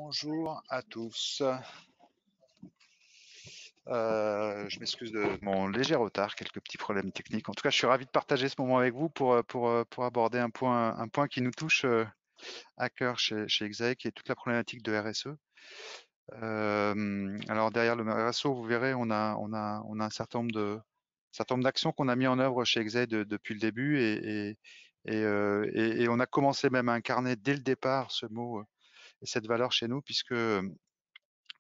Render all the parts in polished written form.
Bonjour à tous. Je m'excuse de mon léger retard, quelques petits problèmes techniques. En tout cas, je suis ravi de partager ce moment avec vous pour aborder un point qui nous touche à cœur chez Exaec, qui est toute la problématique de RSE. Alors derrière le RSE, vous verrez, on a un certain nombre d'actions qu'on a mis en œuvre chez Exaec depuis le début et on a commencé même à incarner dès le départ ce mot et cette valeur chez nous, puisque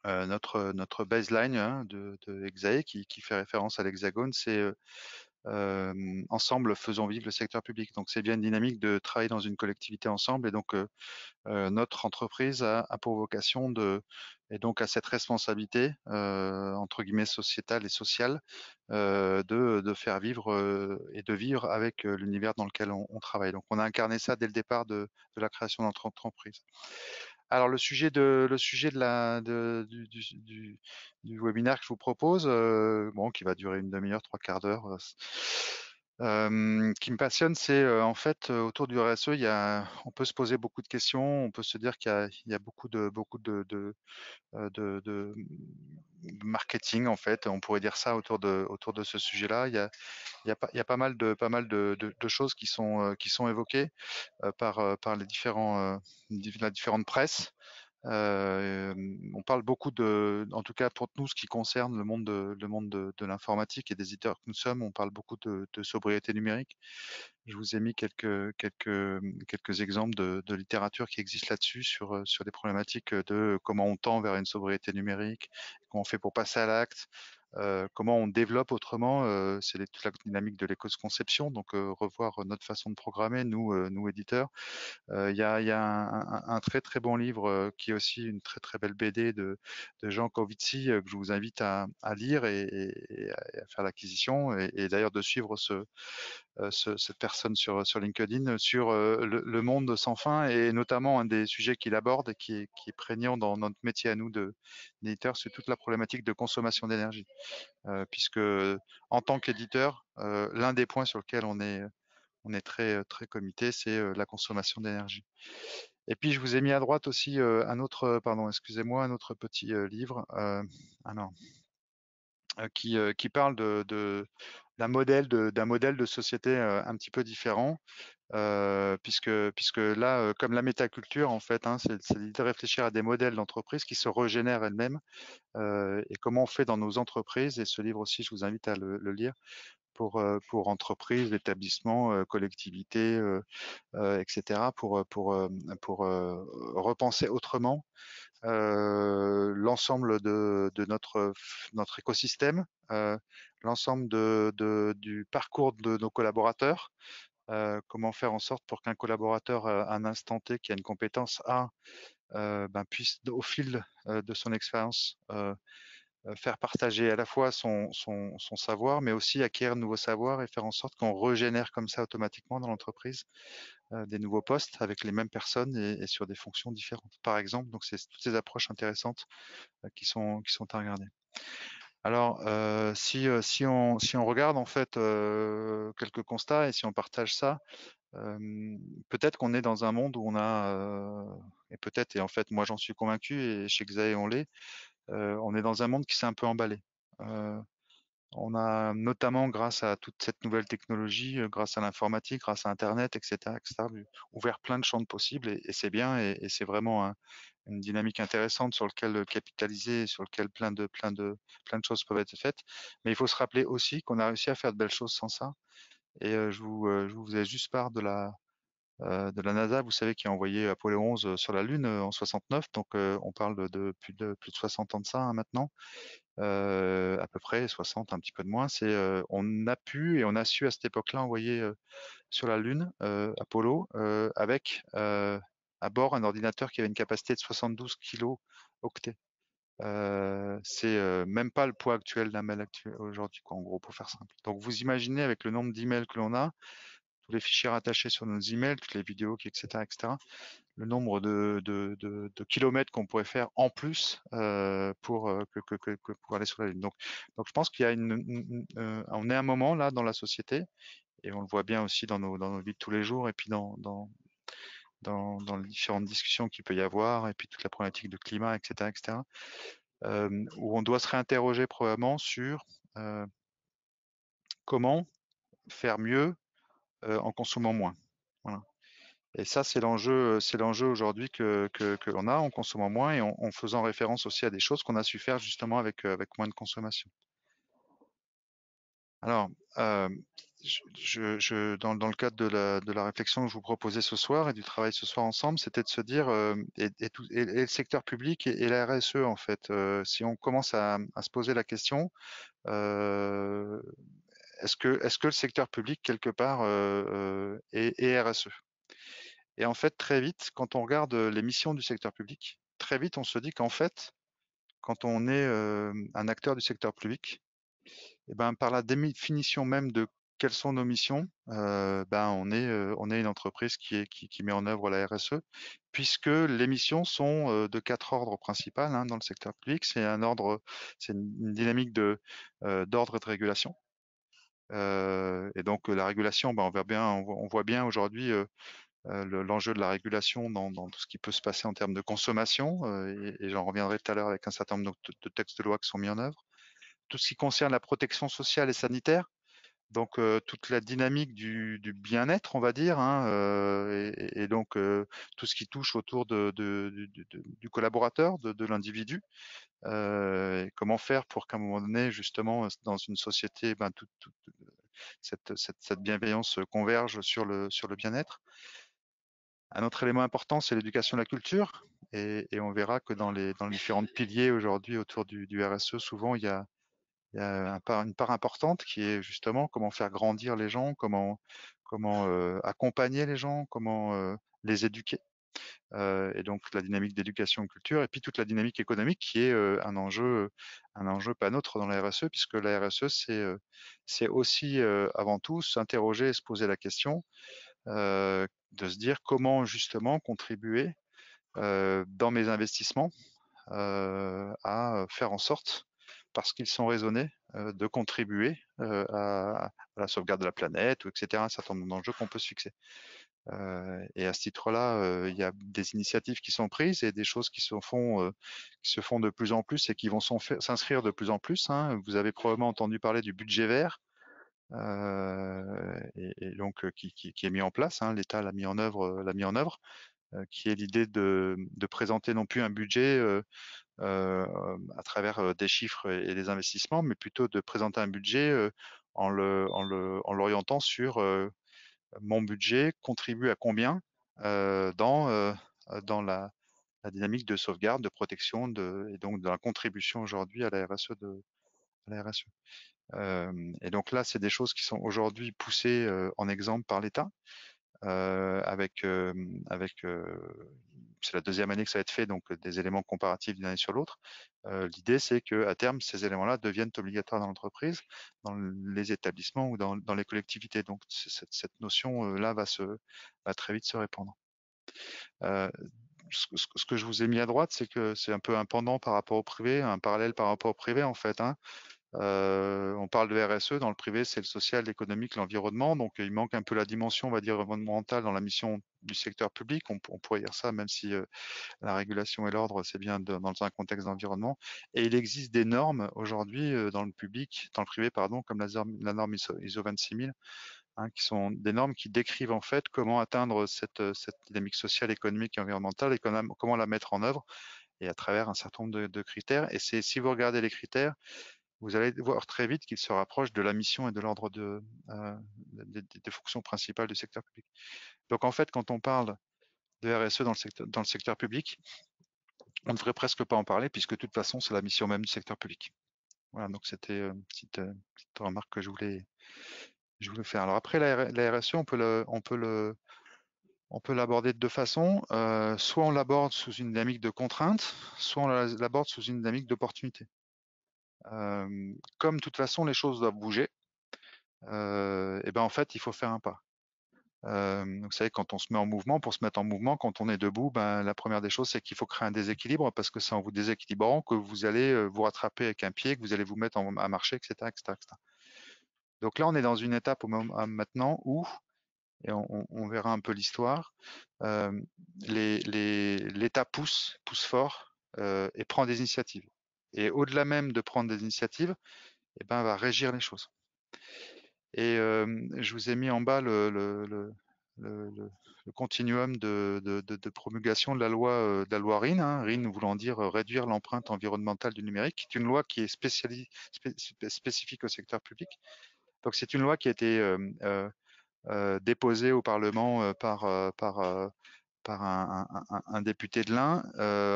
notre baseline de Exae qui fait référence à l'hexagone, c'est ensemble faisons vivre le secteur public. Donc c'est bien une dynamique de travailler dans une collectivité ensemble, et donc notre entreprise a pour vocation et donc à cette responsabilité entre guillemets sociétale et sociale de faire vivre et de vivre avec l'univers dans lequel on travaille. Donc on a incarné ça dès le départ de la création de notre entreprise. Alors le sujet du webinaire que je vous propose, bon, qui va durer une demi-heure, trois quarts d'heure, qui me passionne, c'est en fait autour du RSE, on peut se poser beaucoup de questions, on peut se dire qu'il y a beaucoup de marketing, en fait, on pourrait dire ça autour de ce sujet-là. Il y a pas mal de choses qui sont évoquées par la différente presse. On parle beaucoup en tout cas pour nous, ce qui concerne le monde de l'informatique et des éditeurs que nous sommes, on parle beaucoup de sobriété numérique. Je vous ai mis quelques exemples de littérature qui existe là-dessus sur des problématiques de comment on tend vers une sobriété numérique, comment on fait pour passer à l'acte, comment on développe autrement. C'est toute la dynamique de l'éco-conception, donc revoir notre façon de programmer, nous éditeurs. Il y a un très très bon livre qui est aussi une très très belle BD de Jean Covici que je vous invite à lire et à faire l'acquisition et d'ailleurs de suivre cette personne sur LinkedIn sur le monde sans fin, et notamment un des sujets qu'il aborde et qui est prégnant dans notre métier à nous d'éditeur, c'est toute la problématique de consommation d'énergie. Puisque en tant qu'éditeur, l'un des points sur lequel on est très très comité, c'est la consommation d'énergie. Et puis je vous ai mis à droite aussi pardon, excusez-moi, un autre petit livre, qui parle d'un modèle de société un petit peu différent, puisque là, comme la métaculture, en fait, c'est l'idée de réfléchir à des modèles d'entreprise qui se régénèrent elles-mêmes, et comment on fait dans nos entreprises. Et ce livre aussi, je vous invite à le lire pour entreprises, établissements, collectivités, etc., pour repenser autrement l'ensemble de notre écosystème, l'ensemble du parcours de nos collaborateurs, comment faire en sorte pour qu'un collaborateur à un instant T qui a une compétence A puisse au fil de son expérience faire partager à la fois son savoir, mais aussi acquérir de nouveaux savoirs et faire en sorte qu'on régénère comme ça automatiquement dans l'entreprise des nouveaux postes avec les mêmes personnes et sur des fonctions différentes, par exemple. Donc, c'est toutes ces approches intéressantes qui sont à regarder. Alors, si on regarde en fait quelques constats et si on partage ça, peut-être qu'on est dans un monde où on a, et en fait, moi j'en suis convaincu et chez Xae on l'est, on est dans un monde qui s'est un peu emballé. On a notamment, grâce à toute cette nouvelle technologie, grâce à l'informatique, grâce à Internet, etc., ouvert plein de champs de possibles et c'est bien et c'est vraiment une dynamique intéressante sur lequel capitaliser, sur lequel plein de choses peuvent être faites. Mais il faut se rappeler aussi qu'on a réussi à faire de belles choses sans ça. Et je vous faisais juste part de la NASA, vous savez, qui a envoyé Apollo 11 sur la Lune en 69. Donc on parle de plus de 60 ans de ça maintenant. À peu près 60, un petit peu de moins. On a pu et on a su à cette époque-là envoyer sur la Lune Apollo avec à bord un ordinateur qui avait une capacité de 72 kilo-octets. C'est même pas le poids actuel d'un mail aujourd'hui, quoi, en gros, pour faire simple. Donc vous imaginez avec le nombre d'emails que l'on a, tous les fichiers rattachés sur nos emails, toutes les vidéos, etc., le nombre de kilomètres qu'on pourrait faire en plus pour aller sur la Lune. Donc je pense qu'il y a on est à un moment là dans la société, et on le voit bien aussi dans nos vies de tous les jours, et puis dans les différentes discussions qu'il peut y avoir, et puis toute la problématique de climat, etc., etc., où on doit se réinterroger probablement sur comment faire mieux en consommant moins. Voilà. Et ça, c'est l'enjeu aujourd'hui que l'on a en consommant moins et en faisant référence aussi à des choses qu'on a su faire justement avec moins de consommation. Alors, dans le cadre de la réflexion que je vous proposais ce soir et du travail ce soir ensemble, c'était de se dire, et le secteur public et la RSE, en fait, si on commence à se poser la question, euh, est-ce que le secteur public, quelque part, est RSE? Et en fait, très vite, quand on regarde les missions du secteur public, très vite, on se dit qu'en fait, quand on est un acteur du secteur public, et ben, par la définition même de quelles sont nos missions, ben, on est une entreprise qui met en œuvre la RSE, puisque les missions sont de 4 ordres principaux hein, dans le secteur public. C'est une dynamique d'ordre et de régulation. Et donc la régulation, ben, on voit bien aujourd'hui l'enjeu de la régulation dans tout ce qui peut se passer en termes de consommation, et j'en reviendrai tout à l'heure avec un certain nombre de textes de loi qui sont mis en œuvre. Tout ce qui concerne la protection sociale et sanitaire, donc toute la dynamique du bien-être, on va dire, hein, et donc tout ce qui touche autour du collaborateur, de l'individu, et comment faire pour qu'à un moment donné, justement, dans une société, ben, toute cette bienveillance converge sur le bien-être. Un autre élément important, c'est l'éducation et la culture. Et on verra que dans les différents piliers aujourd'hui autour du RSE, souvent il y a une part importante qui est justement comment faire grandir les gens, comment accompagner les gens, comment les éduquer. Et donc la dynamique d'éducation et culture, et puis toute la dynamique économique qui est un enjeu pas neutre dans la RSE, puisque la RSE, c'est aussi avant tout s'interroger et se poser la question de se dire comment justement contribuer dans mes investissements à faire en sorte, parce qu'ils sont raisonnés, de contribuer à la sauvegarde de la planète, ou etc., un certain nombre d'enjeux qu'on peut se fixer. Et à ce titre-là, il y a des initiatives qui sont prises et des choses qui se font de plus en plus et qui vont s'inscrire de plus en plus, hein. Vous avez probablement entendu parler du budget vert, et donc qui est mis en place, hein. L'État l'a mis en œuvre, qui est l'idée de présenter non plus un budget à travers des chiffres et des investissements, mais plutôt de présenter un budget en l'orientant sur mon budget contribue à combien dans la dynamique de sauvegarde, de protection, et donc de la contribution aujourd'hui à la RSE à la RSE. Et donc là, c'est des choses qui sont aujourd'hui poussées en exemple par l'État, avec c'est la deuxième année que ça va être fait, donc des éléments comparatifs d'une année sur l'autre. L'idée, c'est qu'à terme, ces éléments-là deviennent obligatoires dans l'entreprise, dans les établissements ou dans les collectivités. Donc cette notion-là va très vite se répandre. Euh, ce que je vous ai mis à droite, c'est que c'est un peu un pendant par rapport au privé, un parallèle par rapport au privé en fait, hein. On parle de RSE, dans le privé, c'est le social, l'économique, l'environnement. Donc, il manque un peu la dimension, on va dire, environnementale dans la mission du secteur public. On pourrait dire ça, même si la régulation et l'ordre, c'est bien dans un contexte d'environnement. Et il existe des normes aujourd'hui dans le public, dans le privé, pardon, comme la norme ISO 26000, hein, qui sont des normes qui décrivent en fait comment atteindre cette dynamique sociale, économique et environnementale, et comment la mettre en œuvre, et à travers un certain nombre de critères. Et si vous regardez les critères, vous allez voir très vite qu'il se rapproche de la mission et de l'ordre des fonctions principales du secteur public. Donc en fait, quand on parle de RSE dans le secteur public, on ne devrait presque pas en parler, puisque de toute façon, c'est la mission même du secteur public. Voilà, donc c'était une petite remarque que je voulais faire. Alors après, la RSE, on peut l'aborder de deux façons. Soit on l'aborde sous une dynamique de contrainte, soit on l'aborde sous une dynamique d'opportunité. Comme de toute façon, les choses doivent bouger, et ben en fait, il faut faire un pas. Vous savez, quand on se met en mouvement, pour se mettre en mouvement, quand on est debout, ben, la première des choses, c'est qu'il faut créer un déséquilibre, parce que c'est en vous déséquilibrant que vous allez vous rattraper avec un pied, que vous allez vous mettre à marcher, etc., etc., etc. Donc là, on est dans une étape maintenant où et on verra un peu l'histoire. L'État pousse fort et prend des initiatives. Et au-delà même de prendre des initiatives, eh ben, va régir les choses. Et je vous ai mis en bas le continuum de promulgation de de la loi RIN, hein, RIN voulant dire réduire l'empreinte environnementale du numérique. C'est une loi qui est spécifique au secteur public. Donc c'est une loi qui a été déposée au Parlement par un député de l'Ain,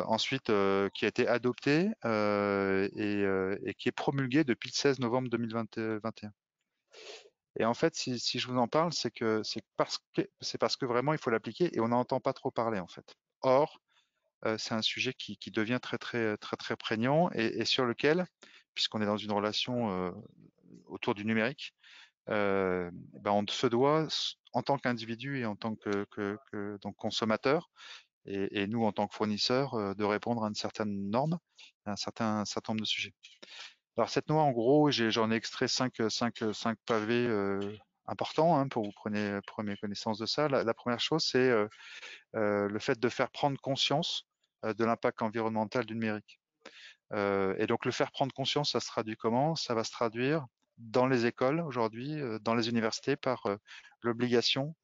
ensuite qui a été adoptée et qui est promulguée depuis le 16 novembre 2021. Et en fait, si je vous en parle, c'est parce que vraiment il faut l'appliquer et on n'entend pas trop parler en fait. Or, c'est un sujet qui devient très prégnant et sur lequel, puisqu'on est dans une relation autour du numérique, ben on se doit en tant qu'individu et en tant que donc consommateur et nous en tant que fournisseurs de répondre à une certaine norme, à un certain nombre de sujets. Alors cette noix, en gros, j'en ai extrait cinq pavés importants hein, pour que vous preniez connaissance de ça. La première chose, c'est le fait de faire prendre conscience de l'impact environnemental du numérique. Et donc le faire prendre conscience, ça se traduit comment? Ça va se traduire dans les écoles aujourd'hui, dans les universités, par l'obligation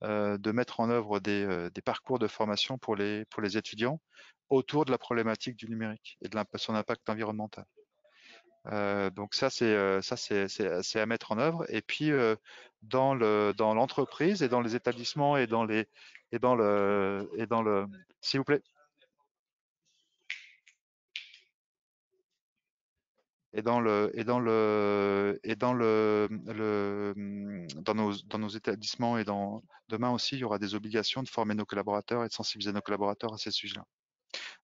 de mettre en œuvre des parcours de formation pour les étudiants autour de la problématique du numérique et de son impact environnemental. Donc c'est à mettre en œuvre. Et puis dans l'entreprise et dans les établissements et dans le s'il vous plaît dans nos établissements et demain aussi il y aura des obligations de former nos collaborateurs et de sensibiliser nos collaborateurs à ces sujets-là.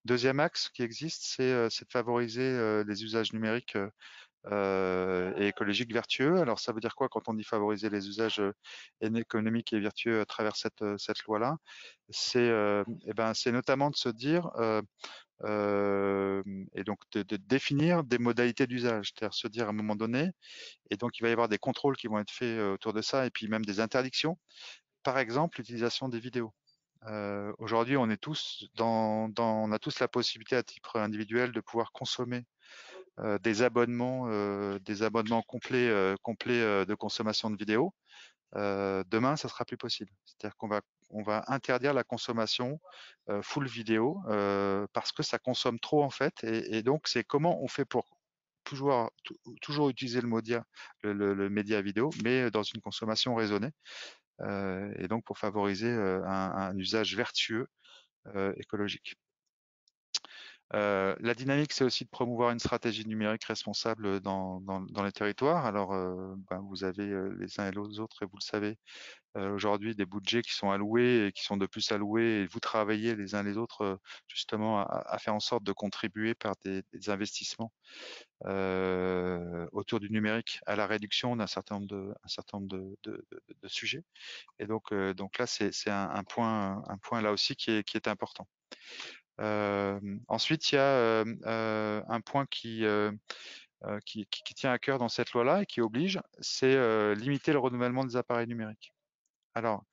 Deuxième axe qui existe, c'est de favoriser les usages numériques et écologiques vertueux. Alors ça veut dire quoi quand on dit favoriser les usages économiques et vertueux à travers cette loi-là? C'est notamment de se dire et donc de définir des modalités d'usage, c'est-à-dire se dire à un moment donné, et donc il va y avoir des contrôles qui vont être faits autour de ça, et puis même des interdictions. Par exemple, l'utilisation des vidéos. Aujourd'hui, on a tous la possibilité à titre individuel de pouvoir consommer des abonnements complets de consommation de vidéos. Demain, ça sera plus possible. C'est-à-dire on va interdire la consommation full vidéo parce que ça consomme trop en fait. Et donc, c'est comment on fait pour toujours utiliser le média vidéo, mais dans une consommation raisonnée. Et donc, pour favoriser un usage vertueux écologique. La dynamique, c'est aussi de promouvoir une stratégie numérique responsable dans les territoires. Alors, vous avez les uns et les autres, et vous le savez, aujourd'hui, des budgets qui sont alloués et qui sont de plus alloués, et vous travaillez les uns les autres justement à faire en sorte de contribuer par des investissements autour du numérique à la réduction d'un certain nombre de sujets. Et donc là, c'est un point là aussi qui est important. Ensuite, il y a un point qui tient à cœur dans cette loi-là et qui oblige, c'est limiter le renouvellement des appareils numériques. Alors,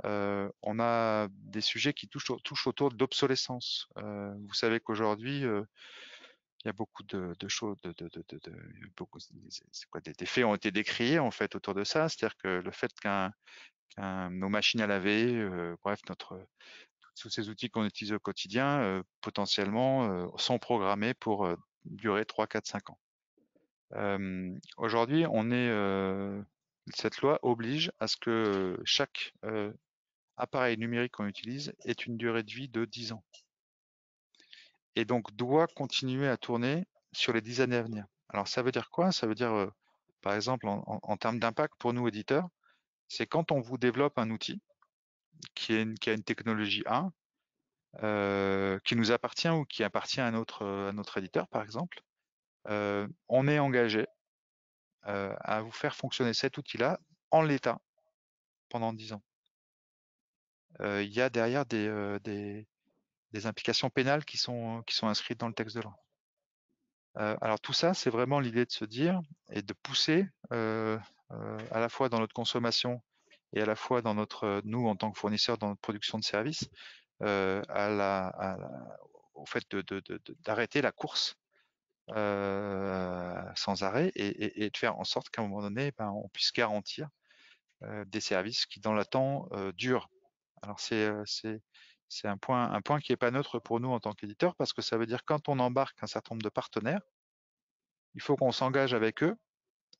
on a des sujets qui touchent autour d'obsolescence. Vous savez qu'aujourd'hui, il y a beaucoup de choses, des faits ont été décriés en fait autour de ça. C'est-à-dire que le fait nos machines à laver, bref, tous ces outils qu'on utilise au quotidien, potentiellement, sont programmés pour durer 3, 4, 5 ans. Aujourd'hui, cette loi oblige à ce que chaque appareil numérique qu'on utilise ait une durée de vie de 10 ans. Et donc doit continuer à tourner sur les 10 années à venir. Alors ça veut dire quoi? Ça veut dire, par exemple, en termes d'impact pour nous éditeurs, c'est quand on vous développe un outil qui a une technologie A, qui nous appartient ou qui appartient à notre éditeur, par exemple, on est engagé à vous faire fonctionner cet outil-là en l'état pendant 10 ans. Il y a derrière des implications pénales qui sont inscrites dans le texte de loi. Alors tout ça, c'est vraiment l'idée de se dire et de pousser à la fois dans notre consommation et à la fois dans nous en tant que fournisseur dans notre production de services, au fait d'arrêter la course sans arrêt et de faire en sorte qu'à un moment donné, ben, on puisse garantir des services qui dans le temps durent. Alors c'est un point qui est pas neutre pour nous en tant qu'éditeur, parce que ça veut dire quand on embarque un certain nombre de partenaires, il faut qu'on s'engage avec eux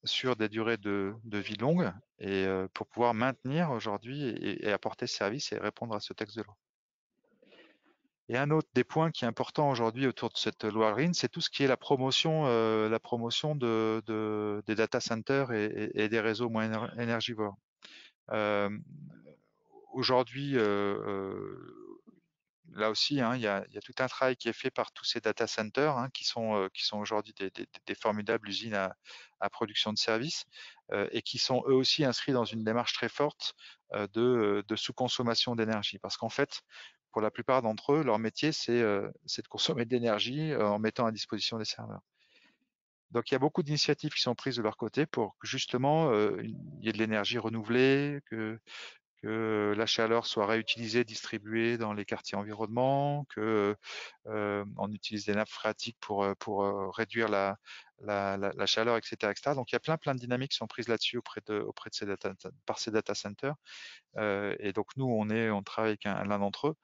sur des durées de vie longues et pour pouvoir maintenir aujourd'hui et apporter ce service et répondre à ce texte de loi. Et un autre des points qui est important aujourd'hui autour de cette loi RIN, c'est tout ce qui est la promotion des data centers et des réseaux moins énergivores. Aujourd'hui, là aussi, hein, il y a tout un travail qui est fait par tous ces data centers hein, qui sont aujourd'hui des formidables usines à production de services et qui sont eux aussi inscrits dans une démarche très forte de sous-consommation d'énergie. Parce qu'en fait, pour la plupart d'entre eux, leur métier, c'est de consommer de l'énergie en mettant à disposition des serveurs. Donc il y a beaucoup d'initiatives qui sont prises de leur côté pour que justement il y ait de l'énergie renouvelée, que la chaleur soit réutilisée, distribuée dans les quartiers environnements, que on utilise des nappes phréatiques pour réduire la chaleur, etc., etc. Donc il y a plein de dynamiques qui sont prises là-dessus auprès de par ces data centers. Et donc nous, on travaille avec l'un d'entre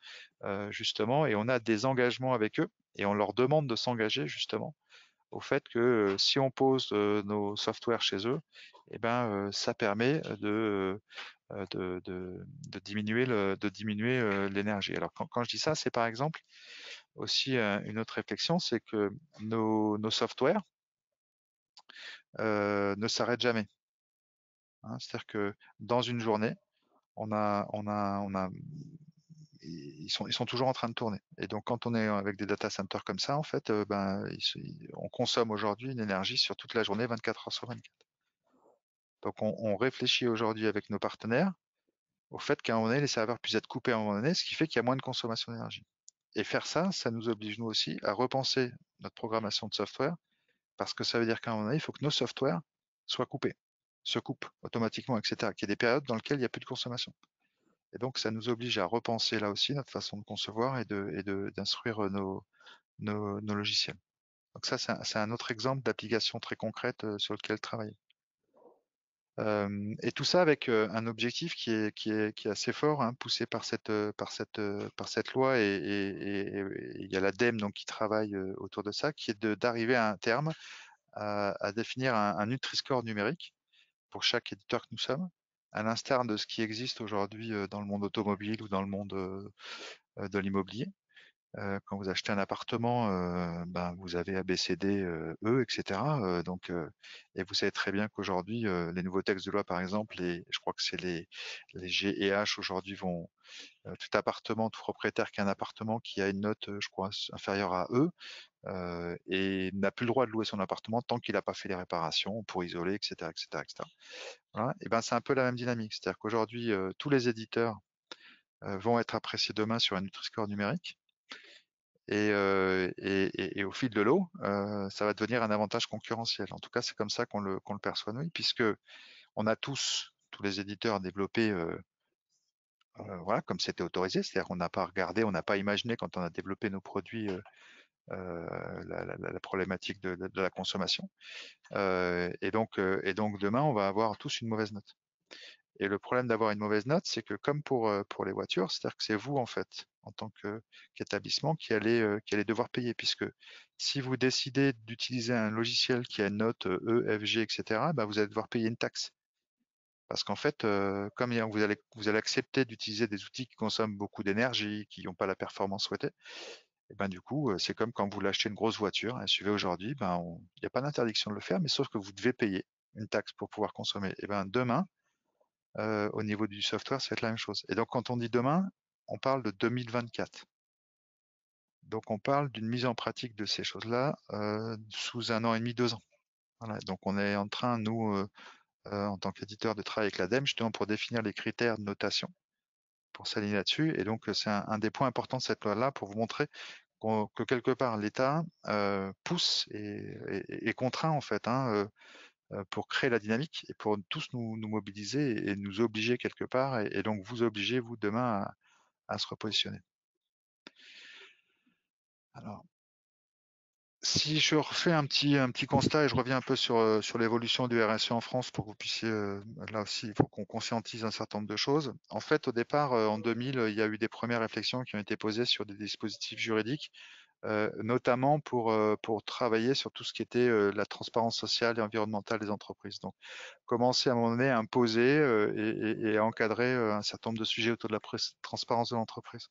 eux justement, et on a des engagements avec eux, et on leur demande de s'engager justement au fait que si on pose nos softwares chez eux, eh ben, ça permet de diminuer l'énergie. Alors quand je dis ça, c'est par exemple aussi une autre réflexion, c'est que nos softwares ne s'arrêtent jamais. Hein. C'est-à-dire que dans une journée, ils sont toujours en train de tourner. Et donc quand on est avec des data centers comme ça, en fait, ben, on consomme aujourd'hui une énergie sur toute la journée, 24 heures sur 24. Donc on réfléchit aujourd'hui avec nos partenaires au fait qu'à un moment donné, les serveurs puissent être coupés à un moment donné, ce qui fait qu'il y a moins de consommation d'énergie. Et faire ça, ça nous oblige nous aussi à repenser notre programmation de software, parce que ça veut dire qu'à un moment donné, il faut que nos softwares soient coupés, se coupent automatiquement, etc. Qu'il y ait des périodes dans lesquelles il n'y a plus de consommation. Et donc, ça nous oblige à repenser là aussi notre façon de concevoir et d'instruire nos logiciels. Donc ça, c'est un autre exemple d'application très concrète sur lequel travailler. Et tout ça avec un objectif qui est assez fort, hein, poussé par cette loi, et il y a l'ADEME donc qui travaille autour de ça, qui est d'arriver à un terme à définir un Nutri-Score numérique pour chaque éditeur que nous sommes, à l'instar de ce qui existe aujourd'hui dans le monde automobile ou dans le monde de l'immobilier. Quand vous achetez un appartement, ben, vous avez A, B, C, D, E, etc. Et vous savez très bien qu'aujourd'hui, les nouveaux textes de loi, par exemple, je crois que c'est les G et H aujourd'hui vont tout appartement, tout propriétaire qui a un appartement qui a une note, je crois, inférieure à E, et n'a plus le droit de louer son appartement tant qu'il n'a pas fait les réparations pour isoler, etc., etc., etc. Voilà. Et ben c'est un peu la même dynamique, c'est-à-dire qu'aujourd'hui, tous les éditeurs vont être appréciés demain sur un Nutri-Score numérique. Et au fil de l'eau, ça va devenir un avantage concurrentiel. En tout cas, c'est comme ça qu'on le perçoit nous, puisque on a tous les éditeurs développés, voilà, comme c'était autorisé. C'est-à-dire qu'on n'a pas regardé, on n'a pas imaginé quand on a développé nos produits la problématique de la consommation. Et donc demain, on va avoir tous une mauvaise note. Et le problème d'avoir une mauvaise note, c'est que comme pour les voitures, c'est-à-dire que c'est vous, en fait, en tant qu'établissement, qui allez devoir payer, puisque si vous décidez d'utiliser un logiciel qui a une note E, F, G, etc., bah, vous allez devoir payer une taxe. Parce qu'en fait, comme vous allez accepter d'utiliser des outils qui consomment beaucoup d'énergie, qui n'ont pas la performance souhaitée, et ben du coup, c'est comme quand vous voulez acheter une grosse voiture, un SUV aujourd'hui, ben il n'y a pas d'interdiction de le faire, mais sauf que vous devez payer une taxe pour pouvoir consommer. Et ben demain, au niveau du software, ça va être la même chose. Et donc, quand on dit demain, on parle de 2024. Donc, on parle d'une mise en pratique de ces choses-là sous 1 an et demi, 2 ans. Voilà. Donc, on est en train, nous, en tant qu'éditeur, de travailler avec l'ADEME justement pour définir les critères de notation, pour s'aligner là-dessus. Et donc, c'est un des points importants de cette loi-là pour vous montrer que quelque part, l'État pousse et contraint, en fait, hein, pour créer la dynamique et pour tous nous mobiliser et nous obliger quelque part et donc vous obliger, vous, demain, à se repositionner. Alors, si je refais un petit constat et je reviens un peu sur l'évolution du RSE en France pour que vous puissiez, là aussi, il faut qu'on conscientise un certain nombre de choses. En fait, au départ, en 2000, il y a eu des premières réflexions qui ont été posées sur des dispositifs juridiques, notamment pour travailler sur tout ce qui était la transparence sociale et environnementale des entreprises. Donc, commencer à un moment donné à imposer et à encadrer un certain nombre de sujets autour de la transparence de l'entreprise.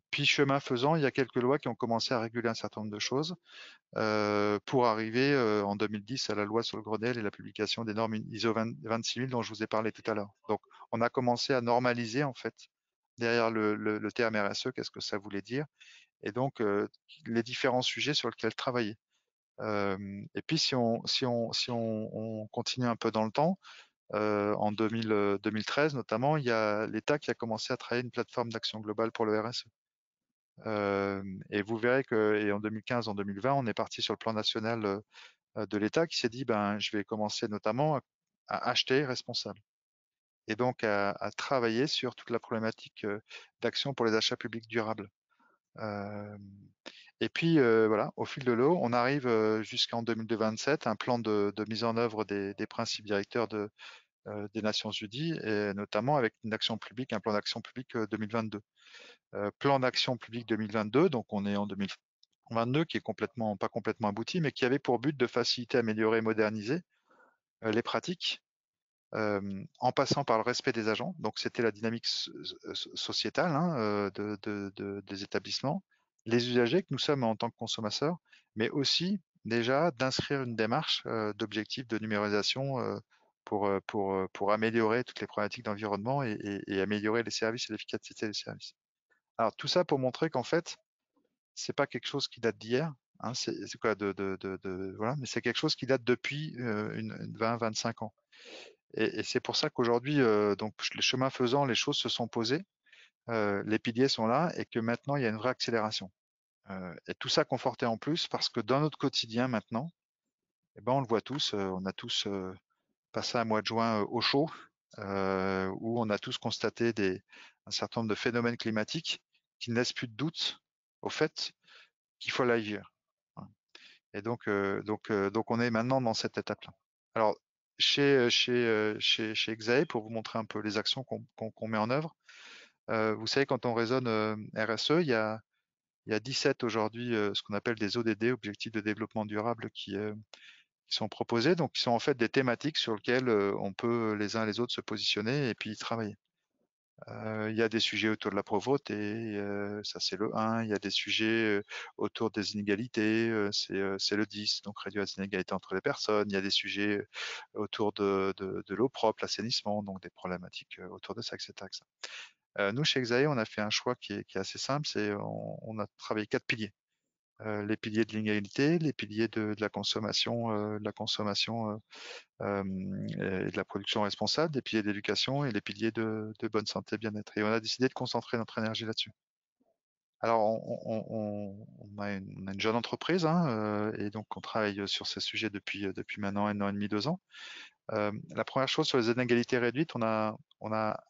Puis chemin faisant, il y a quelques lois qui ont commencé à réguler un certain nombre de choses pour arriver en 2010 à la loi sur le Grenelle et la publication des normes ISO 26000 dont je vous ai parlé tout à l'heure. Donc, on a commencé à normaliser en fait derrière le terme RSE, qu'est-ce que ça voulait dire, et donc les différents sujets sur lesquels travailler. Et puis si on continue un peu dans le temps, en 2013 notamment, il y a l'État qui a commencé à travailler une plateforme d'action globale pour le RSE. Et vous verrez que, et en 2015, en 2020, on est parti sur le plan national de l'État qui s'est dit, ben, je vais commencer notamment à acheter responsable et donc à travailler sur toute la problématique d'action pour les achats publics durables. Euh, et puis voilà, au fil de l'eau, on arrive jusqu'en 2027, un plan de mise en œuvre des principes directeurs des Nations Unies, et notamment avec une action publique, un plan d'action publique 2022. Plan d'action publique 2022, donc on est en 2022, qui est pas complètement abouti, mais qui avait pour but de faciliter, améliorer, moderniser les pratiques en passant par le respect des agents. Donc c'était la dynamique sociétale hein, des établissements, les usagers que nous sommes en tant que consommateurs, mais aussi déjà d'inscrire une démarche d'objectifs de numérisation pour améliorer toutes les problématiques d'environnement et améliorer les services et l'efficacité des services. Alors tout ça pour montrer qu'en fait, c'est pas quelque chose qui date d'hier, hein, c'est quoi voilà, mais c'est quelque chose qui date depuis 20-25 ans. Et c'est pour ça qu'aujourd'hui, donc les chemins faisant, les choses se sont posées, les piliers sont là, et que maintenant il y a une vraie accélération. Et tout ça conforté en plus parce que dans notre quotidien maintenant, eh ben on le voit tous, on a tous passé un mois de juin au chaud, où on a tous constaté un certain nombre de phénomènes climatiques qui ne laissent plus de doute au fait qu'il faut aller vivre. Et donc on est maintenant dans cette étape-là. Alors, chez Exae, pour vous montrer un peu les actions qu'on met en œuvre, vous savez, quand on raisonne RSE, il y a 17 aujourd'hui ce qu'on appelle des ODD, Objectifs de développement durable, qui sont proposés, donc qui sont en fait des thématiques sur lesquelles on peut les uns les autres se positionner et puis y travailler. Il y a des sujets autour de la pauvreté, ça c'est le 1. Il y a des sujets autour des inégalités, c'est le 10, donc réduire les inégalités entre les personnes. Il y a des sujets autour de l'eau propre, l'assainissement, donc des problématiques autour de ça, etc. Nous, chez Exae, on a fait un choix qui est assez simple, c'est on a travaillé 4 piliers. Les piliers de l'inégalité, les piliers de la consommation, et de la production responsable, des piliers d'éducation et les piliers de bonne santé, bien-être. Et on a décidé de concentrer notre énergie là-dessus. Alors, on a une jeune entreprise, hein, et donc on travaille sur ces sujets depuis maintenant 1 an et demi, 2 ans. La première chose, sur les inégalités réduites, on a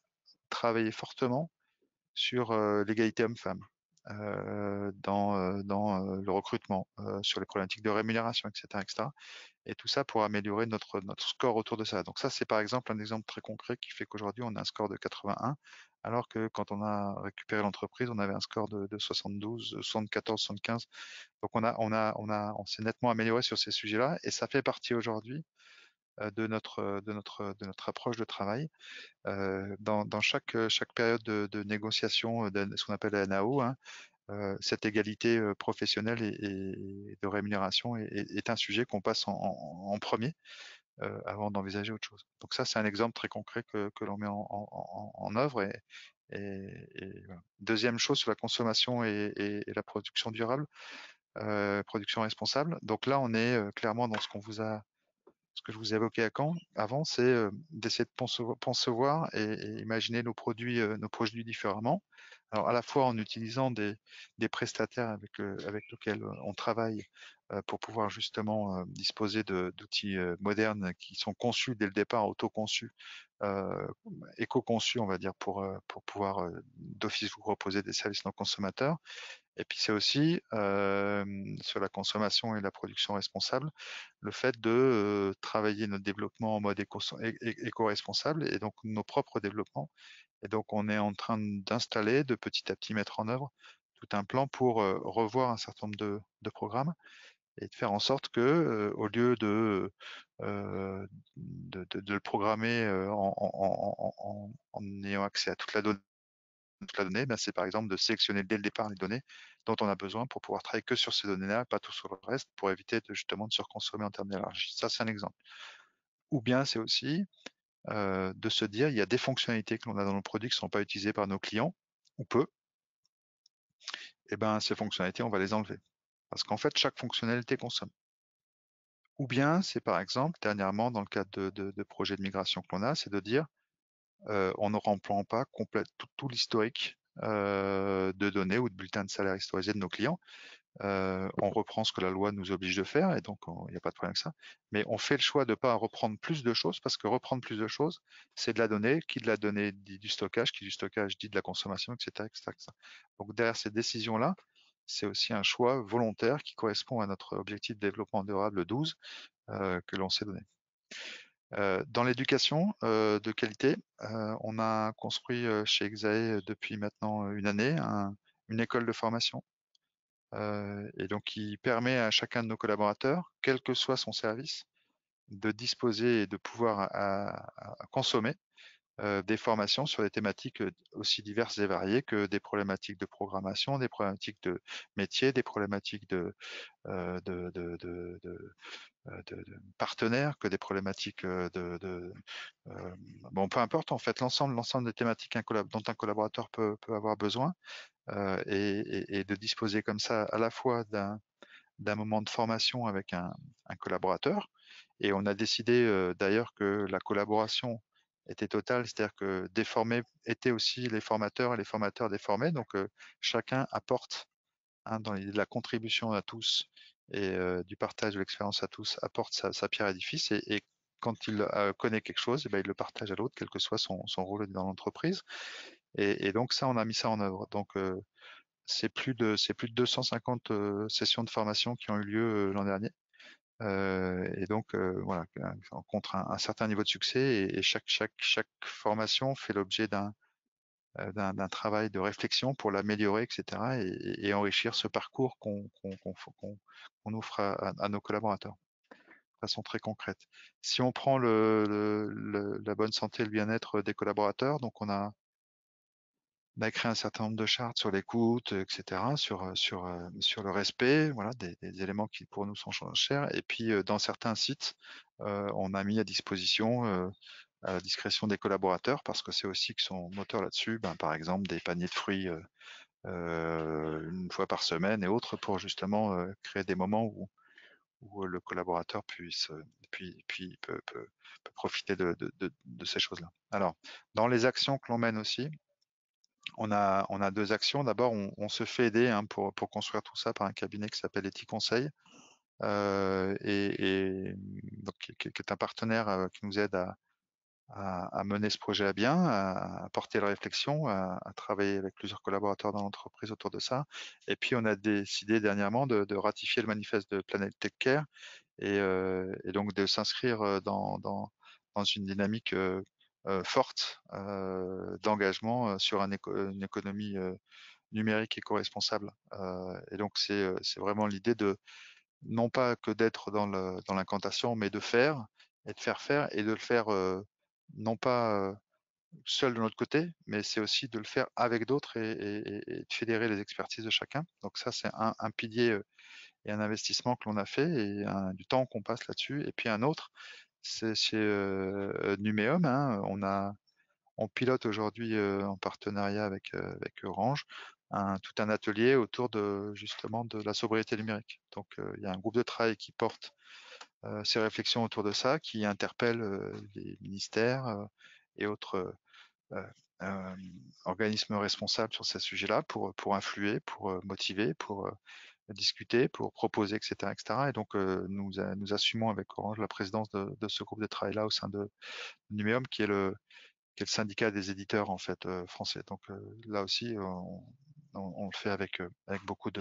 travaillé fortement sur l'égalité homme-femme dans le recrutement, sur les problématiques de rémunération, etc., etc. Et tout ça pour améliorer notre score autour de ça. Donc ça, c'est par exemple un exemple très concret qui fait qu'aujourd'hui, on a un score de 81, alors que quand on a récupéré l'entreprise, on avait un score de 72, 74, 75. Donc on s'est nettement amélioré sur ces sujets-là, et ça fait partie aujourd'hui de notre approche de travail. Dans chaque période de négociation de ce qu'on appelle la NAO, hein, cette égalité professionnelle et de rémunération est un sujet qu'on passe en premier avant d'envisager autre chose. Donc ça, c'est un exemple très concret que l'on met en œuvre. Et voilà. Deuxième chose sur la consommation et la production durable, production responsable. Donc là, on est clairement dans ce que je vous ai évoqué avant, c'est d'essayer de concevoir et imaginer nos produits différemment. Alors à la fois en utilisant des prestataires avec lesquels on travaille pour pouvoir justement disposer d'outils modernes qui sont conçus dès le départ, autoconçus, euh, éco-conçus, on va dire, pour pouvoir d'office vous proposer des services non consommateurs. Et puis c'est aussi sur la consommation et la production responsable, le fait de travailler notre développement en mode éco-responsable et donc nos propres développements. Et donc on est en train d'installer, de petit à petit mettre en œuvre tout un plan pour revoir un certain nombre de programmes et de faire en sorte que, au lieu de le programmer en ayant accès à toute la donnée, ben, c'est par exemple de sélectionner dès le départ les données dont on a besoin pour pouvoir travailler que sur ces données-là, pas tout sur le reste, pour éviter justement de surconsommer en termes d'énergie. Ça, c'est un exemple. Ou bien c'est aussi de se dire, il y a des fonctionnalités que l'on a dans nos produits qui ne sont pas utilisées par nos clients, ou peu, et ben ces fonctionnalités, on va les enlever. Parce qu'en fait, chaque fonctionnalité consomme. Ou bien, c'est par exemple, dernièrement, dans le cadre de projets de migration que l'on a, c'est de dire, on ne reprend pas tout l'historique de données ou de bulletins de salaire historisés de nos clients. On reprend ce que la loi nous oblige de faire, et donc il n'y a pas de problème avec ça. Mais on fait le choix de ne pas reprendre plus de choses, parce que reprendre plus de choses, c'est de la donnée, qui de la donnée dit du stockage, qui du stockage dit de la consommation, etc. etc., etc. Donc derrière ces décisions-là, c'est aussi un choix volontaire qui correspond à notre objectif de développement durable 12 que l'on s'est donné. Dans l'éducation de qualité, on a construit chez Exae depuis maintenant une année une école de formation et donc qui permet à chacun de nos collaborateurs, quel que soit son service, de disposer et de pouvoir à consommer des formations sur des thématiques aussi diverses et variées que des problématiques de programmation, des problématiques de métier, des problématiques de partenaires, que des problématiques bon, peu importe en fait, l'ensemble des thématiques dont un collaborateur peut avoir besoin et de disposer comme ça à la fois d'un moment de formation avec un collaborateur. Et on a décidé d'ailleurs que la collaboration était totale, c'est-à-dire que des formés étaient aussi les formateurs et les formateurs des formés. Donc chacun apporte dans l'idée de la contribution à tous et du partage de l'expérience à tous, apporte sa pierre à l'édifice et quand il connaît quelque chose, eh ben, il le partage à l'autre, quel que soit son rôle dans l'entreprise. Et donc ça, on a mis ça en œuvre. Donc c'est plus de 250 sessions de formation qui ont eu lieu l'an dernier. Et donc voilà, on rencontre un certain niveau de succès et chaque formation fait l'objet d'un travail de réflexion pour l'améliorer, etc. et enrichir ce parcours qu'on offre à nos collaborateurs de façon très concrète. Si on prend la bonne santé et le bien-être des collaborateurs, donc on a créé un certain nombre de chartes sur l'écoute, etc., sur le respect, voilà, des éléments qui pour nous sont chers. Et puis dans certains sites, on a mis à disposition à la discrétion des collaborateurs, parce que c'est aussi qu'ils sont moteurs là-dessus, par exemple des paniers de fruits une fois par semaine et autres, pour justement créer des moments où le collaborateur peut profiter de ces choses-là. Alors, dans les actions que l'on mène aussi, on a deux actions. D'abord, on se fait aider pour construire tout ça par un cabinet qui s'appelle Eti Conseil, donc, qui est un partenaire qui nous aide à mener ce projet à bien, à porter la réflexion, à travailler avec plusieurs collaborateurs dans l'entreprise autour de ça. Et puis, on a décidé dernièrement de ratifier le manifeste de Planet Tech Care et donc de s'inscrire dans une dynamique forte d'engagement sur une économie numérique éco-responsable. Et donc, c'est vraiment l'idée de non pas que d'être dans l'incantation, mais de faire et de faire et de le faire non pas seul de notre côté, mais c'est aussi de le faire avec d'autres et de fédérer les expertises de chacun. Donc ça, c'est un pilier et un investissement que l'on a fait et du temps qu'on passe là-dessus. Et puis un autre, c'est chez Numéum. On pilote aujourd'hui en partenariat avec Orange tout un atelier autour de justement de la sobriété numérique. Donc il y a un groupe de travail qui porte ces réflexions autour de ça, qui interpelle les ministères et autres euh, euh, organismes responsables sur ces sujets-là pour influer, pour motiver, discuter, pour proposer, etc., etc. Et donc, nous assumons avec Orange la présidence de ce groupe de travail-là au sein de Numéum, qui est le syndicat des éditeurs en fait français. Donc là aussi, on le fait avec beaucoup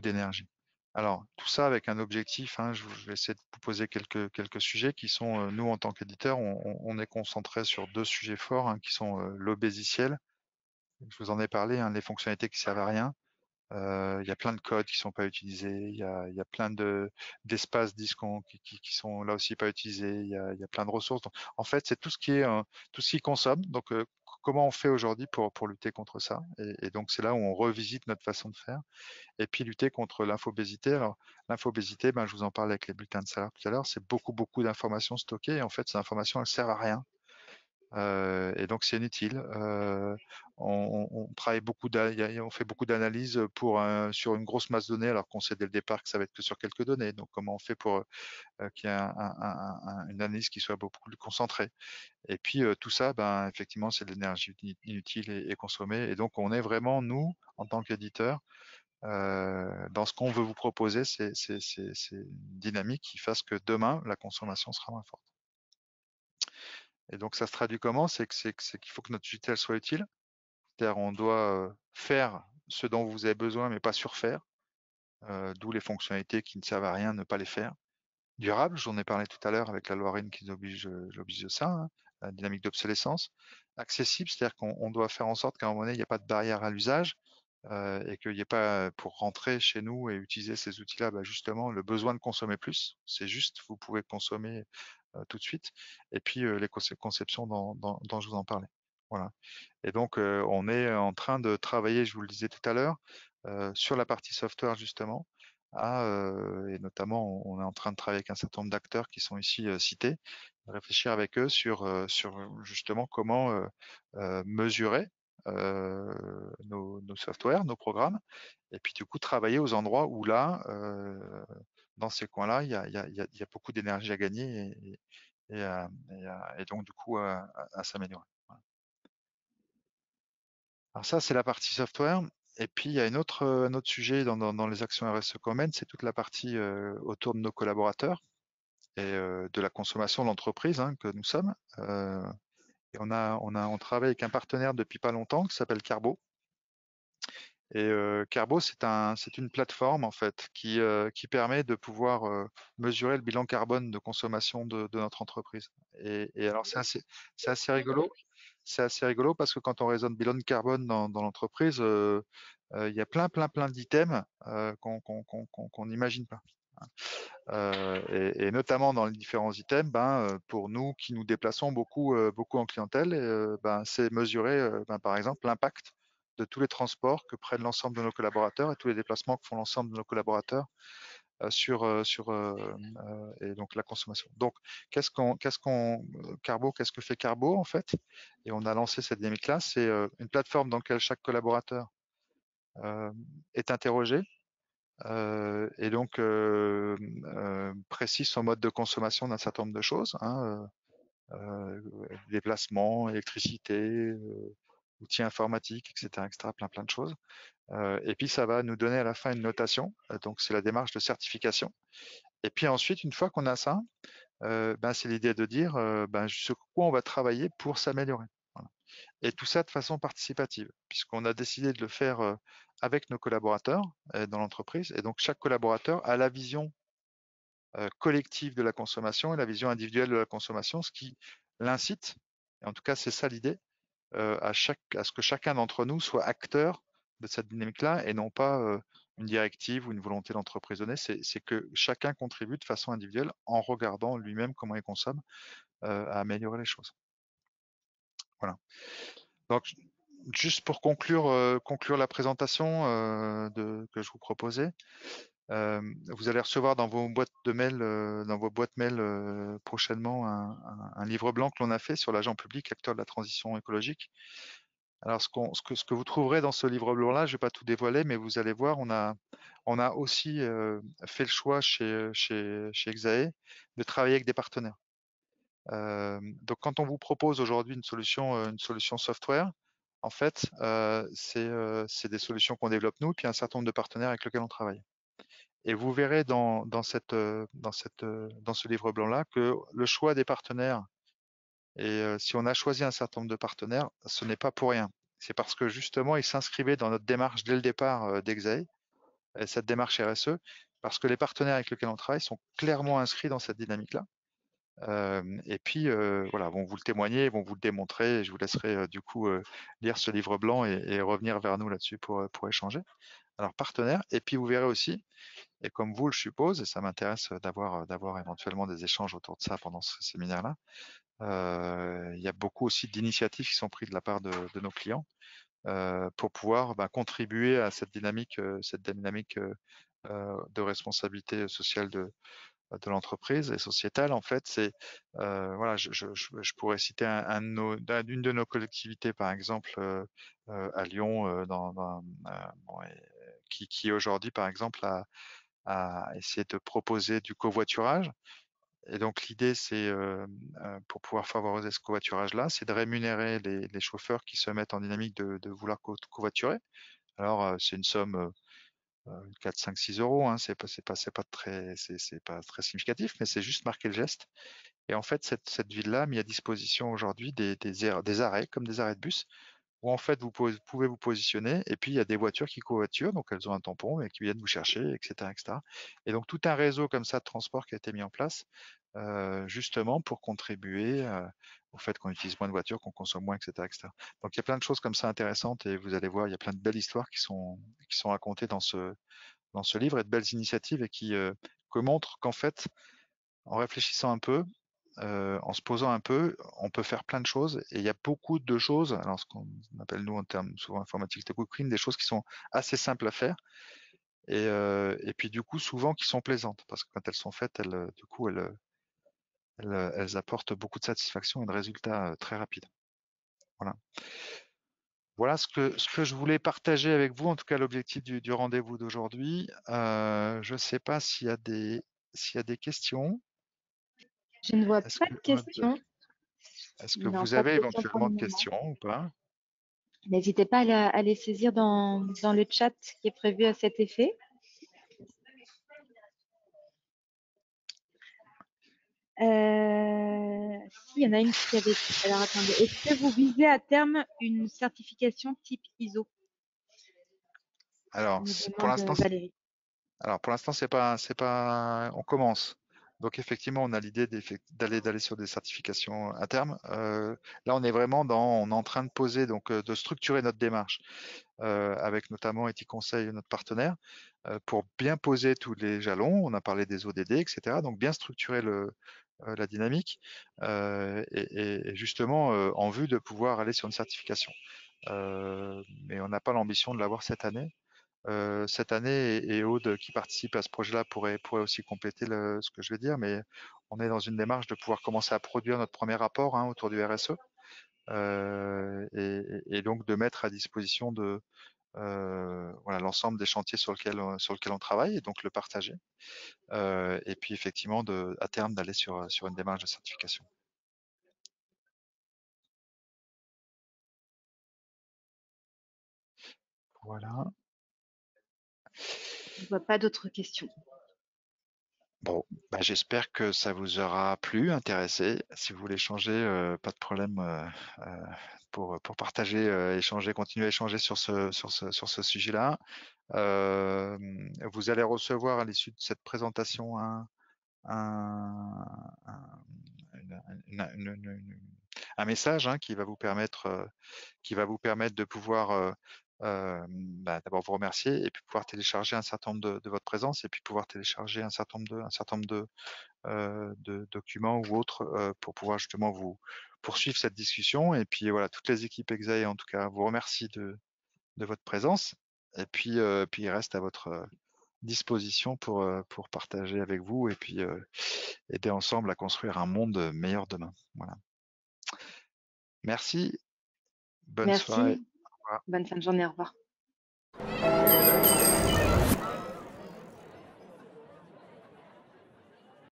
d'énergie. Alors tout ça avec un objectif. Hein, je vais essayer de vous poser quelques sujets qui sont nous en tant qu'éditeurs, on est concentré sur deux sujets forts qui sont l'obésiciel. Je vous en ai parlé, les fonctionnalités qui servent à rien. Il y a plein de codes qui sont pas utilisés, il y a plein d'espaces disques qui sont là aussi pas utilisés, il y a plein de ressources. Donc, en fait, c'est tout ce qui consomme. Donc, comment on fait aujourd'hui pour lutter contre ça? Et donc, c'est là où on revisite notre façon de faire. Et puis, lutter contre l'infobésité. Alors, l'infobésité, je vous en parlais avec les bulletins de salaire tout à l'heure, c'est beaucoup d'informations stockées. Et en fait, ces informations, elles servent à rien. Et donc c'est inutile. On travaille on fait beaucoup d'analyses sur une grosse masse de données, alors qu'on sait dès le départ que ça va être que sur quelques données. Donc comment on fait pour qu'il y ait une analyse qui soit beaucoup plus concentrée. Et puis tout ça, effectivement, c'est de l'énergie inutile et consommée. Et donc on est vraiment, nous, en tant qu'éditeur, dans ce qu'on veut vous proposer, c'est une dynamique qui fasse que demain, la consommation sera moins forte. Et donc ça se traduit comment? C'est qu'il faut que notre utilité elle soit utile. C'est-à-dire on doit faire ce dont vous avez besoin, mais pas surfaire. D'où les fonctionnalités qui ne servent à rien, ne pas les faire. Durable, j'en ai parlé tout à l'heure avec la loi RIN qui l'oblige de ça, la dynamique d'obsolescence. Accessible, c'est-à-dire qu'on doit faire en sorte qu'à un moment donné, il n'y a pas de barrière à l'usage et qu'il n'y ait pas, pour rentrer chez nous et utiliser ces outils-là, justement, le besoin de consommer plus. C'est juste, vous pouvez consommer tout de suite. Et puis les conceptions dont je vous en parlais. Voilà. Et donc on est en train de travailler, je vous le disais tout à l'heure, sur la partie software justement, et notamment on est en train de travailler avec un certain nombre d'acteurs qui sont ici cités, réfléchir avec eux sur justement comment mesurer nos softwares, nos programmes, et puis du coup travailler aux endroits où là, dans ces coins-là, il y a beaucoup d'énergie à gagner et donc du coup à s'améliorer. Voilà. Alors ça, c'est la partie software. Et puis il y a un autre sujet dans les actions RSE qu'on mène, c'est toute la partie autour de nos collaborateurs et de la consommation de l'entreprise que nous sommes. Et on travaille avec un partenaire depuis pas longtemps qui s'appelle Carbo. Et Carbo, c'est une plateforme en fait qui permet de pouvoir mesurer le bilan carbone de consommation de notre entreprise. Et alors c'est assez rigolo. C'est assez rigolo parce que quand on raisonne bilan carbone dans l'entreprise, il y a plein d'items qu'on n'imagine pas. Et notamment dans les différents items, pour nous qui nous déplaçons beaucoup en clientèle, c'est mesurer par exemple l'impact de tous les transports que prennent l'ensemble de nos collaborateurs et tous les déplacements que font l'ensemble de nos collaborateurs et donc la consommation. Donc Carbo, qu'est-ce que fait Carbo en fait? Et on a lancé cette dynamique-là, c'est une plateforme dans laquelle chaque collaborateur est interrogé et donc précise son mode de consommation d'un certain nombre de choses, déplacement, électricité, outils informatiques, etc., plein de choses. Et puis ça va nous donner à la fin une notation, donc c'est la démarche de certification. Et puis ensuite, une fois qu'on a ça, c'est l'idée de dire sur quoi on va travailler pour s'améliorer. Voilà. Et tout ça de façon participative, puisqu'on a décidé de le faire avec nos collaborateurs dans l'entreprise. Et donc chaque collaborateur a la vision collective de la consommation et la vision individuelle de la consommation, ce qui l'incite, et en tout cas c'est ça l'idée, à ce que chacun d'entre nous soit acteur de cette dynamique-là et non pas une directive ou une volonté d'entreprise donnée, c'est que chacun contribue de façon individuelle en regardant lui-même comment il consomme à améliorer les choses. Voilà. Donc, juste pour conclure la présentation que je vous proposais, vous allez recevoir dans vos boîtes de mail, prochainement un livre blanc que l'on a fait sur l'agent public, acteur de la transition écologique. Alors, ce que vous trouverez dans ce livre blanc-là, je ne vais pas tout dévoiler, mais vous allez voir, on a aussi fait le choix chez Exae de travailler avec des partenaires. Donc, quand on vous propose aujourd'hui une solution software, en fait, c'est des solutions qu'on développe nous, puis un certain nombre de partenaires avec lesquels on travaille. Et vous verrez dans ce livre blanc-là que le choix des partenaires, et si on a choisi un certain nombre de partenaires, ce n'est pas pour rien. C'est parce que justement, ils s'inscrivaient dans notre démarche dès le départ d'Exae, et cette démarche RSE, parce que les partenaires avec lesquels on travaille sont clairement inscrits dans cette dynamique-là. Et puis voilà, vont vous le témoigner, vont vous le démontrer. Et je vous laisserai du coup lire ce livre blanc et revenir vers nous là-dessus pour échanger. Alors partenaire, et puis vous verrez aussi, et comme vous je suppose, et ça m'intéresse d'avoir éventuellement des échanges autour de ça pendant ce séminaire-là, il y a beaucoup aussi d'initiatives qui sont prises de la part de nos clients pour pouvoir contribuer à cette dynamique de responsabilité sociale de l'entreprise et sociétale. En fait, c'est voilà, je pourrais citer une de nos collectivités, par exemple à Lyon, bon, qui aujourd'hui, par exemple, a essayé de proposer du covoiturage. Et donc l'idée, c'est pour pouvoir favoriser ce covoiturage-là, c'est de rémunérer les chauffeurs qui se mettent en dynamique de vouloir covoiturer. Alors c'est une somme 4, 5, 6 euros, hein, c'est pas très significatif, mais c'est juste marquer le geste. Et en fait, cette ville-là a mis à disposition aujourd'hui des arrêts, comme des arrêts de bus, où en fait vous pouvez vous positionner, et puis il y a des voitures qui covoiturent, donc elles ont un tampon et qui viennent vous chercher, etc., etc. Et donc tout un réseau comme ça de transport qui a été mis en place, justement pour contribuer au fait qu'on utilise moins de voitures, qu'on consomme moins, etc., etc. Donc il y a plein de choses comme ça intéressantes, et vous allez voir, il y a plein de belles histoires qui sont racontées dans ce livre, et de belles initiatives, et que montrent qu'en fait, en réfléchissant un peu, en se posant un peu, on peut faire plein de choses, et il y a beaucoup de choses, alors ce qu'on appelle nous en termes souvent informatiques de quick win, des choses qui sont assez simples à faire, et puis du coup souvent qui sont plaisantes, parce que quand elles sont faites, du coup elles apportent beaucoup de satisfaction et de résultats très rapides. Voilà. Voilà ce que je voulais partager avec vous, en tout cas l'objectif du rendez-vous d'aujourd'hui. Je ne sais pas s'il y a des questions. Je ne vois Est-ce pas que, de questions. est-ce que Non, vous pas de avez questions pour le éventuellement de moment. questions ou pas? N'hésitez pas à les saisir dans le chat qui est prévu à cet effet. Si, il y en a une qui avait. Alors attendez, est-ce que vous visez à terme une certification type ISO? Alors, Me pour demande l'instant, Valérie. c'est pas, on commence. Donc effectivement, on a l'idée d'aller sur des certifications à terme. Là, on est en train de poser, donc de structurer notre démarche avec notamment Ethiconseil, notre partenaire, pour bien poser tous les jalons. On a parlé des ODD, etc. Donc bien structurer la dynamique et justement en vue de pouvoir aller sur une certification. Mais on n'a pas l'ambition de l'avoir cette année. Cette année, et Aude qui participe à ce projet-là pourrait aussi compléter ce que je vais dire, mais on est dans une démarche de pouvoir commencer à produire notre premier rapport autour du RSE, et donc de mettre à disposition voilà, l'ensemble des chantiers sur lequel on travaille, et donc le partager, et puis effectivement à terme d'aller sur une démarche de certification. Voilà. Je ne vois pas d'autres questions. Bon, j'espère que ça vous aura plu, intéressé. Si vous voulez changer, pas de problème pour partager, échanger, continuer à échanger sur ce sujet-là. Vous allez recevoir à l'issue de cette présentation un, un- un message qui va vous permettre de pouvoir d'abord vous remercier, et puis pouvoir télécharger un certain nombre de votre présence, et puis pouvoir télécharger un certain nombre de documents ou autres pour pouvoir justement vous poursuivre cette discussion. Et puis voilà, toutes les équipes Exae en tout cas vous remercie de votre présence, et puis il reste à votre disposition pour partager avec vous, et puis aider ensemble à construire un monde meilleur demain. Voilà. Merci, bonne soirée. Merci. Bonne fin de journée. Au revoir.